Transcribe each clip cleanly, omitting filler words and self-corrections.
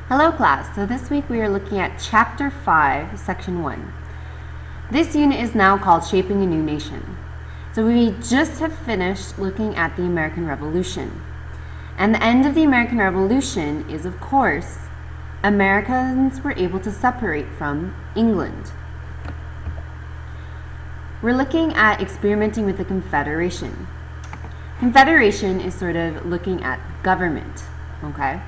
Hello class, so this week we are looking at Chapter 5, Section 1. This unit is now called Shaping a New Nation. So we just have finished looking at the American Revolution. And the end of the American Revolution is, of course, Americans were able to separate from England. We're looking at experimenting with the confederation. Confederation is sort of looking at government, okay?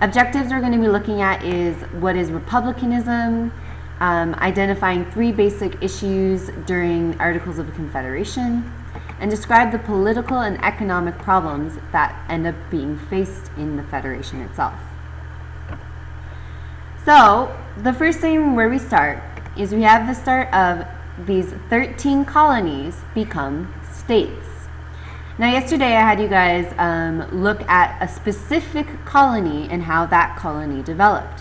Objectives we're going to be looking at is what is republicanism, identifying 3 basic issues during Articles of Confederation, and describe the political and economic problems that end up being faced in the Federation itself. So, the first thing where we start is we have the start of these 13 colonies become states. Now yesterday I had you guys look at a specific colony and how that colony developed.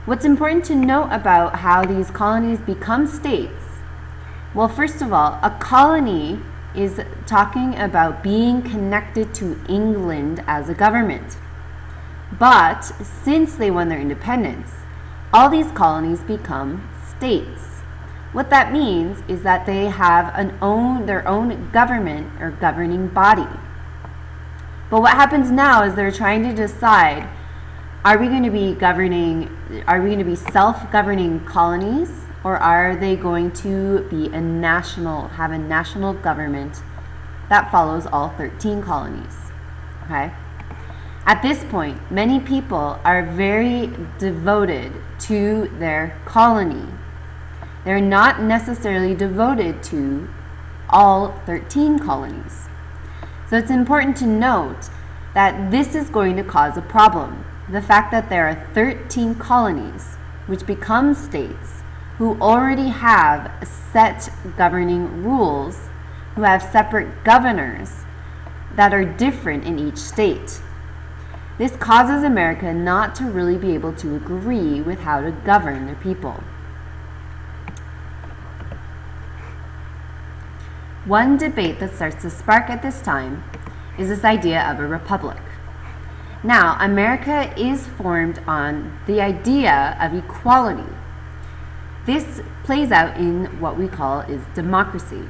What's important to note about how these colonies become states? Well, first of all, a colony is talking about being connected to England as a government. But since they won their independence, all these colonies become states. What that means is that they have their own government or governing body. But what happens now is they're trying to decide, are we going to be self-governing colonies, or are they going to be have a national government that follows all 13 colonies? Okay? At this point, many people are very devoted to their colony. They're not necessarily devoted to all 13 colonies. So it's important to note that this is going to cause a problem. The fact that there are 13 colonies, which become states, who already have set governing rules, who have separate governors that are different in each state. This causes America not to really be able to agree with how to govern their people. One debate that starts to spark at this time is this idea of a republic. Now, America is formed on the idea of equality. This plays out in what we call is democracy.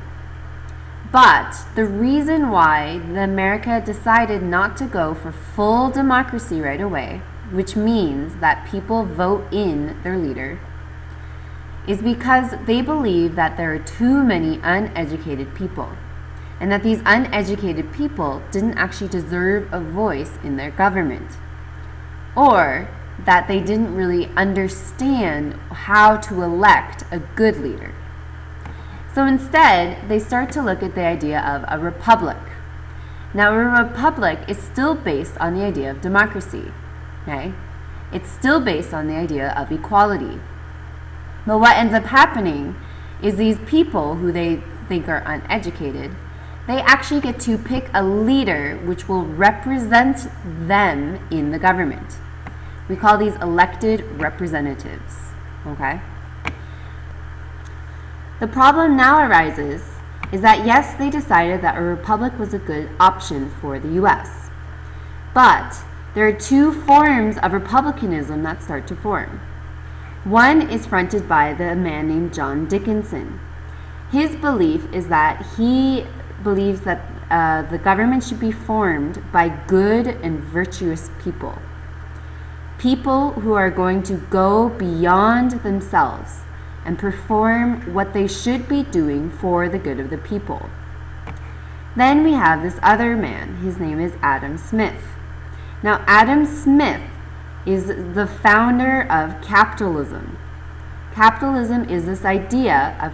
But the reason why America decided not to go for full democracy right away, which means that people vote in their leader, is because they believe that there are too many uneducated people, and that these uneducated people didn't actually deserve a voice in their government, or that they didn't really understand how to elect a good leader. So instead, they start to look at the idea of a republic. Now, a republic is still based on the idea of democracy, okay? It's still based on the idea of equality. But what ends up happening is these people who they think are uneducated, they actually get to pick a leader which will represent them in the government. We call these elected representatives, okay? The problem now arises is that yes, they decided that a republic was a good option for the US. But there are 2 forms of republicanism that start to form. One is fronted by the man named John Dickinson. His belief is that he believes that the government should be formed by good and virtuous people. People who are going to go beyond themselves and perform what they should be doing for the good of the people. Then we have this other man. His name is Adam Smith. Now, Adam Smith is the founder of capitalism. Capitalism is this idea of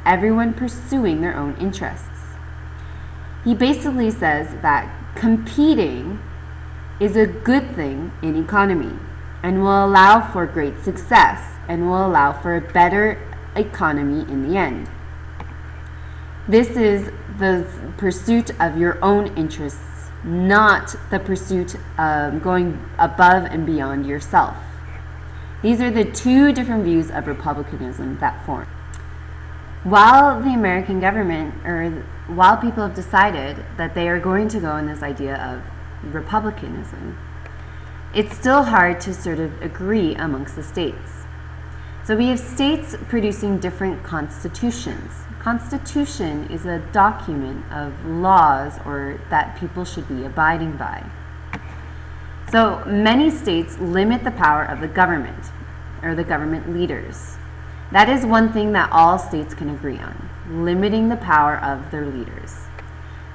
everyone pursuing their own interests. He basically says that competing is a good thing in economy and will allow for great success and will allow for a better economy in the end. This is the pursuit of your own interests, not the pursuit of going above and beyond yourself. These are the 2 different views of republicanism that form. While the American government, or while people have decided that they are going to go in this idea of republicanism, it's still hard to sort of agree amongst the states. So we have states producing different constitutions. Constitution is a document of laws or that people should be abiding by. So many states limit the power of the government or the government leaders. That is one thing that all states can agree on, limiting the power of their leaders.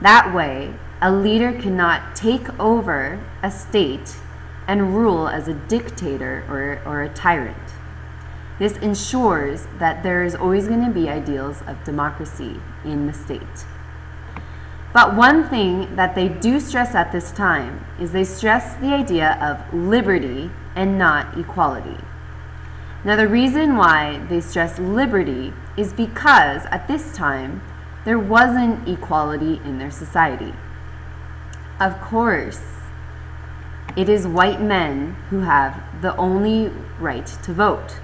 That way, a leader cannot take over a state and rule as a dictator or a tyrant. This ensures that there is always going to be ideals of democracy in the state. But one thing that they do stress at this time is they stress the idea of liberty and not equality. Now, the reason why they stress liberty is because at this time, there wasn't equality in their society. Of course, it is white men who have the only right to vote.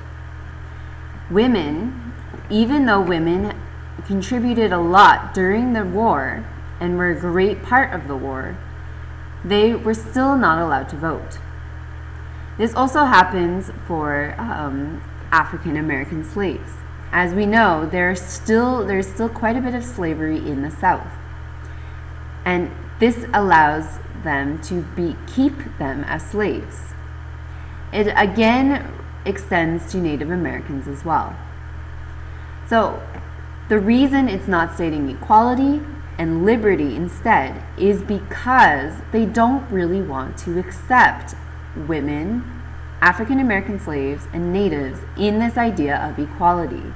Women, even though women contributed a lot during the war and were a great part of the war, they were still not allowed to vote. This also happens for African American slaves. As we know, there's still quite a bit of slavery in the South. And this allows them to keep them as slaves. It again extends to Native Americans as well. So the reason it's not stating equality and liberty instead is because they don't really want to accept women, African American slaves, and natives in this idea of equality.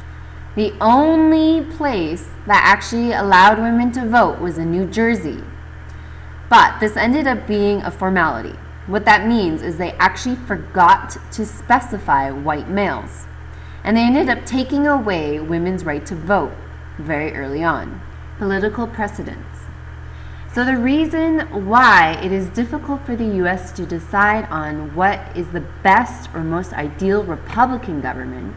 The only place that actually allowed women to vote was in New Jersey. But this ended up being a formality. What that means is they actually forgot to specify white males. And they ended up taking away women's right to vote very early on. Political precedents. So the reason why it is difficult for the U.S. to decide on what is the best or most ideal Republican government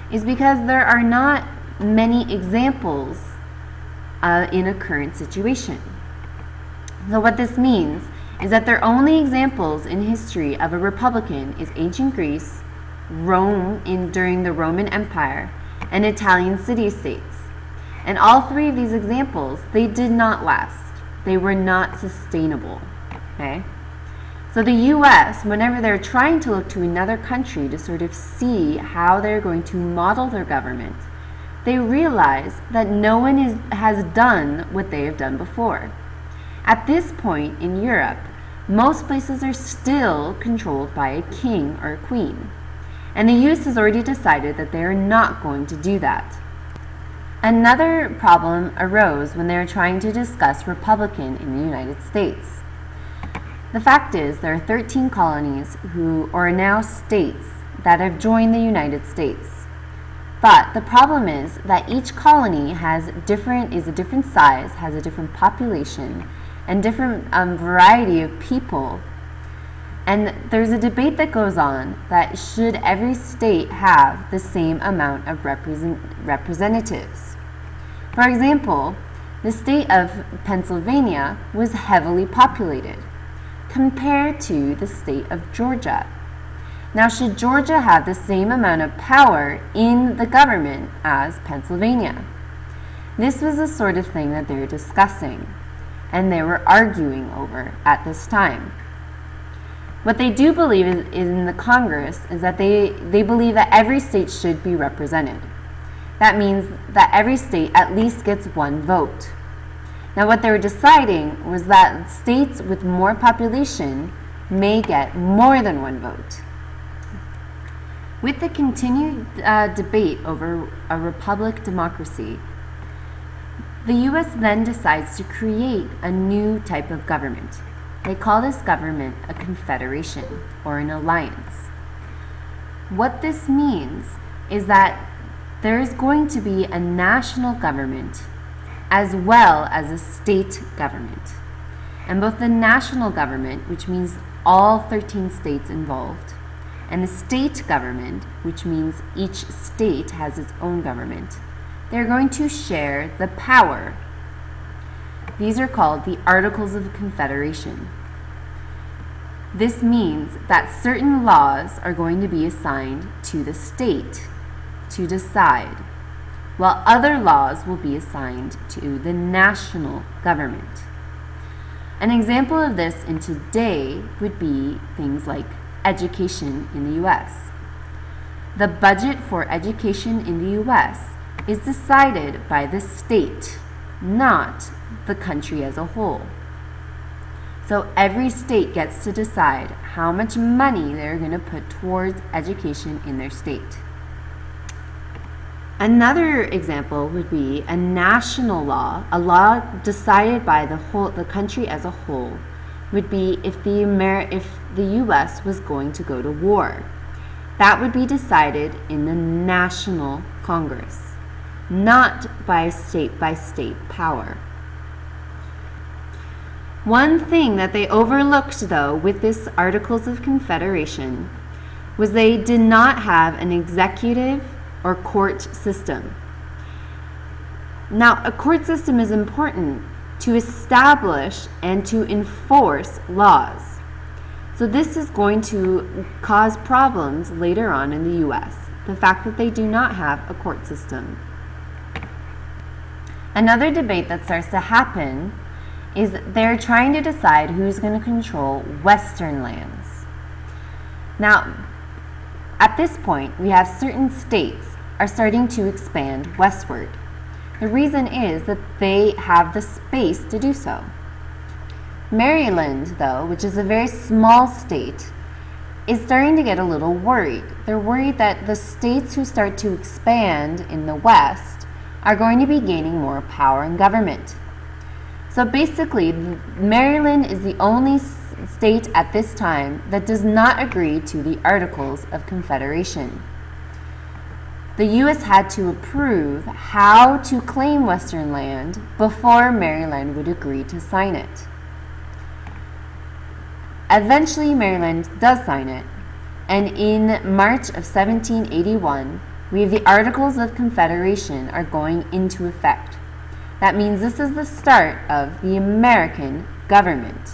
is because there are not many examples in a current situation. So what this means is that their only examples in history of a Republican is ancient Greece, Rome during the Roman Empire, and Italian city-states. And all three of these examples, they did not last. They were not sustainable. Okay? So the U.S., whenever they're trying to look to another country to sort of see how they're going to model their government, they realize that no one has done what they have done before. At this point in Europe, most places are still controlled by a king or a queen. And the U.S. has already decided that they are not going to do that. Another problem arose when they were trying to discuss Republican in the United States. The fact is, there are 13 colonies who are now states that have joined the United States. But the problem is that each colony is a different size, has a different population, and different variety of people. And there's a debate that goes on that should every state have the same amount of representatives. For example, the state of Pennsylvania was heavily populated compared to the state of Georgia. Now, should Georgia have the same amount of power in the government as Pennsylvania? This was the sort of thing that they were discussing and they were arguing over at this time. What they do believe in the Congress is that they believe that every state should be represented. That means that every state at least gets one vote. Now, what they were deciding was that states with more population may get more than one vote. With the continued debate over a republic democracy, the U.S. then decides to create a new type of government. They call this government a confederation or an alliance. What this means is that there is going to be a national government as well as a state government. And both the national government, which means all 13 states involved, and the state government, which means each state has its own government, they're going to share the power. These are called the Articles of Confederation. This means that certain laws are going to be assigned to the state to decide, while other laws will be assigned to the national government. An example of this in today would be things like education in the U.S. The budget for education in the U.S. is decided by the state, not the country as a whole. So every state gets to decide how much money they're going to put towards education in their state. Another example would be a national law, a law decided by the country as a whole, would be if the U.S. was going to go to war. That would be decided in the National Congress, not by state power. One thing that they overlooked, though, with this Articles of Confederation was they did not have an executive or court system. Now, a court system is important to establish and to enforce laws. So this is going to cause problems later on in the U.S., the fact that they do not have a court system. Another debate that starts to happen is they're trying to decide who's going to control Western lands. Now, at this point, we have certain states are starting to expand westward. The reason is that they have the space to do so. Maryland, though, which is a very small state, is starting to get a little worried. They're worried that the states who start to expand in the West are going to be gaining more power in government. So basically, Maryland is the only state at this time that does not agree to the Articles of Confederation. The U.S. had to approve how to claim Western land before Maryland would agree to sign it. Eventually, Maryland does sign it, and in March of 1781, we have the Articles of Confederation are going into effect. That means this is the start of the American government.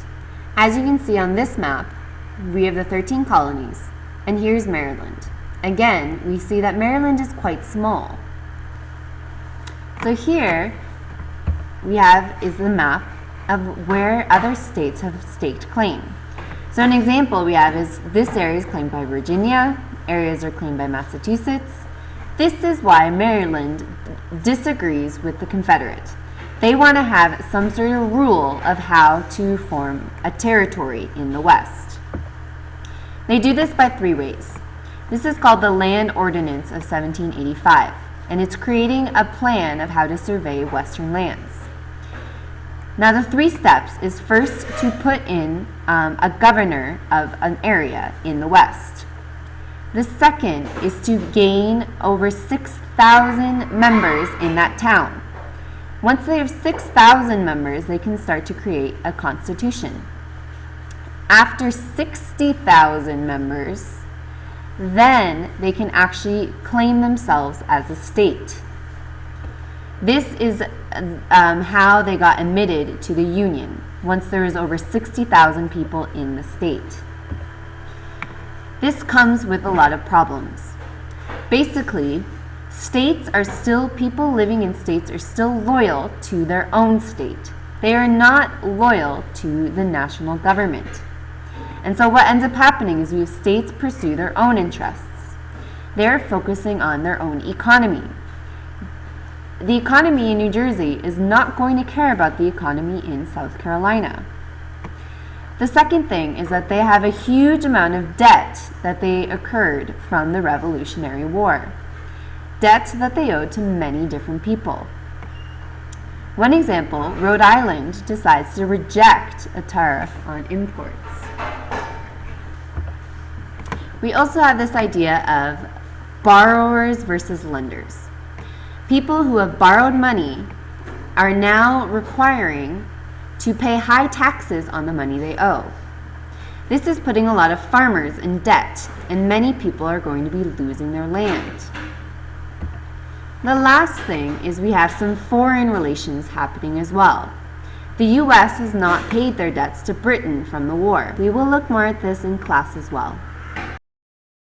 As you can see on this map, we have the 13 colonies, and here's Maryland. Again, we see that Maryland is quite small. So here we have is the map of where other states have staked claim. So an example we have is this area is claimed by Virginia, areas are claimed by Massachusetts. This is why Maryland disagrees with the Confederate. They want to have some sort of rule of how to form a territory in the West. They do this by three ways. This is called the Land Ordinance of 1785, and it's creating a plan of how to survey Western lands. Now the three steps is first to put in a governor of an area in the West. The second is to gain over 6,000 members in that town. Once they have 6,000 members, they can start to create a constitution. After 60,000 members, then they can actually claim themselves as a state. This is how they got admitted to the Union, once there was over 60,000 people in the state. This comes with a lot of problems. Basically, people living in states are still loyal to their own state. They are not loyal to the national government. And so what ends up happening is we have states pursue their own interests. They're focusing on their own economy. The economy in New Jersey is not going to care about the economy in South Carolina. The second thing is that they have a huge amount of debt that they incurred from the Revolutionary War. Debt that they owed to many different people. One example, Rhode Island decides to reject a tariff on imports. We also have this idea of borrowers versus lenders. People who have borrowed money are now requiring to pay high taxes on the money they owe. This is putting a lot of farmers in debt, and many people are going to be losing their land. The last thing is we have some foreign relations happening as well. The US has not paid their debts to Britain from the war. We will look more at this in class as well.